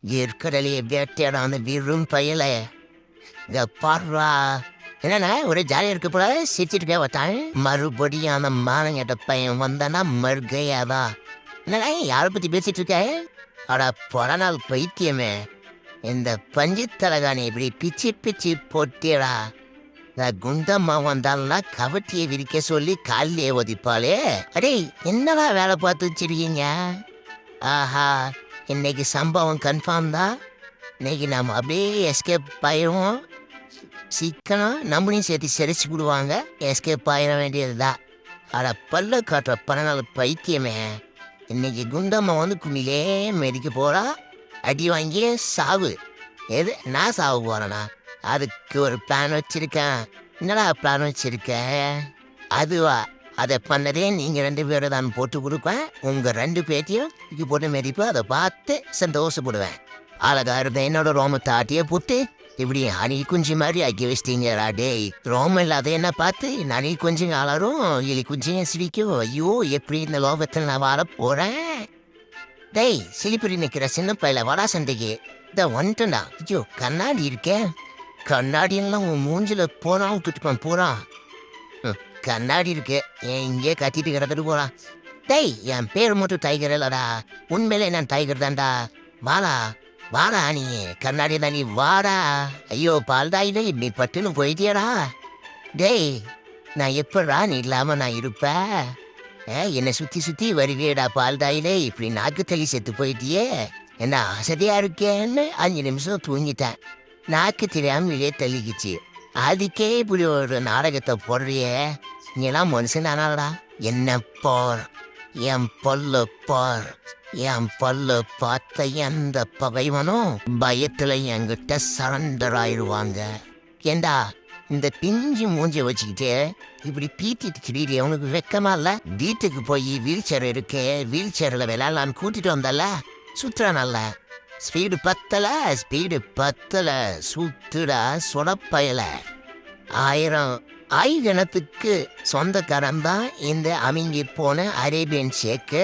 இருக்கிறதுலே வேட்டையாடான வீரும் பயல இங்க பாடுறா. என்னண்ணா ஒரே ஜாலியா இருக்கு போல சிரிச்சிட்டு வட்டான். மறுபடியும் அந்த மானங்கட்ட பையன் வந்தானா மறுகையாதான். என்னண்ணா யாரை பத்தி பேசிட்டு இருக்க? அட பொறநாள் பைத்தியமே, இந்த பஞ்சு தலகாணி இப்படி பிச்சு பிச்சு போட்டியடா. இந்த குண்டம்மா வந்தாள்னா கவட்டியை விரிக்க சொல்லி காலிலே ஒதிப்பாளே. அடே என்னடா வேலை பார்த்து வச்சிருக்கீங்க? ஆஹா, இன்னைக்கு சம்பவம் கன்ஃபார்ம் தான். இன்னைக்கு நம்ம அப்படியே எஸ்கேப் ஆயிடுவோம். சீக்கிரம் நம்மளையும் சேர்த்து சிரிச்சு விடுவாங்க. எஸ்கேப் ஆயிட வேண்டியதுதான். அட பல்ல காட்டுற பணநாள் பைத்தியமே, இன்னைக்கு குண்டம்மா வந்து கும்மிலே மெதிக்க போறா. அடி வாங்கியே சாவு. எது நான் சாவு போறேனா? அதுக்கு ஒரு பிளான் வச்சிருக்கேன். என்னடா பிளான் வச்சிருக்க? அதுவா, அதை பண்ணதே நீங்க 2 பேரும் தான் போட்டு கொடுப்பேன். உங்க 2 பேத்தையும் தூக்கி போட்டு மெதிப்பு அதை பார்த்து சந்தோஷப்படுவேன். அழகா இருந்த என்னோட ரோமத்தை ஆட்டிய போட்டு இப்படி அணி குஞ்சு மாதிரி ஆக்கி வச்சிட்டீங்கடா. டேய், ரோமம் இல்லாத என்ன பார்த்து அணி குஞ்சு ஆளாரும், எலி குஞ்சையும் சிரிக்கும். ஐயோ, எப்படி இந்த லோகத்தில் நான் வாழ போறேன்? டேய், சிலிப்புரி நிற்கிற சின்ன பையில வடா சண்டைக்கு இந்த வந்துட்டா. ஐயோ, கண்ணாடி இருக்கேன். கண்ணாடி எல்லாம் உன் மூஞ்சில போனாலும் குத்துப்பான் போறான். கண்ணாடி இருக்கு, ஏன் இங்கே கத்திட்டு கிடந்துட்டு போறான். டேய், என் பேர் மட்டும் டைகர் இல்லடா, உண்மையிலே நான் டைகர் தான்டா. வாடா வாடா, நீ கண்ணாடி தான், நீ வாடா. ஐயோ பால்தாயில இப்படி பட்டுன்னு போயிட்டியடா. டேய், நான் எப்படா நீ இல்லாம நான் இருப்பேன்? என்னை சுத்தி சுத்தி வருவியடா பால்தாயிலே. இப்படி நாக்கு தள்ளி செத்து போயிட்டியே. என்ன அசதியா இருக்கேன்னு 5 நிமிஷம் தூங்கிட்டேன். நாக்கு தெரியாம வெளியே தள்ளிக்கிச்சு. அதுக்கே இப்படி ஒரு நாடகத்தை போடுறியே. நீ எல்லாம் மனுஷன் தானாடா? என்ன போர், என் பல்லு போர், என் பல்லு பார்த்த எந்த பகைவனும் பயத்துல என்கிட்ட சரண்டர் ஆயிடுவாங்க. ஏண்டா இந்த பிஞ்சு மூஞ்சி வச்சுக்கிட்டு இப்படி பீத்திட்டு திடீர் அவனுக்கு வெக்கமா இல்ல? வீட்டுக்கு போய் வீல் சேர் இருக்கு, வீல் சேர்ல விளையாடலான்னு கூட்டிட்டு வந்தல, சுத்துறானல்ல. ஸ்பீடு பத்தல சுத்துடா சொடப்பயல. 1000 ஆயுதனத்துக்கு சொந்தக்காரன் தான் இந்த அமிங்கி போன அரேபியன் ஷேக்கு.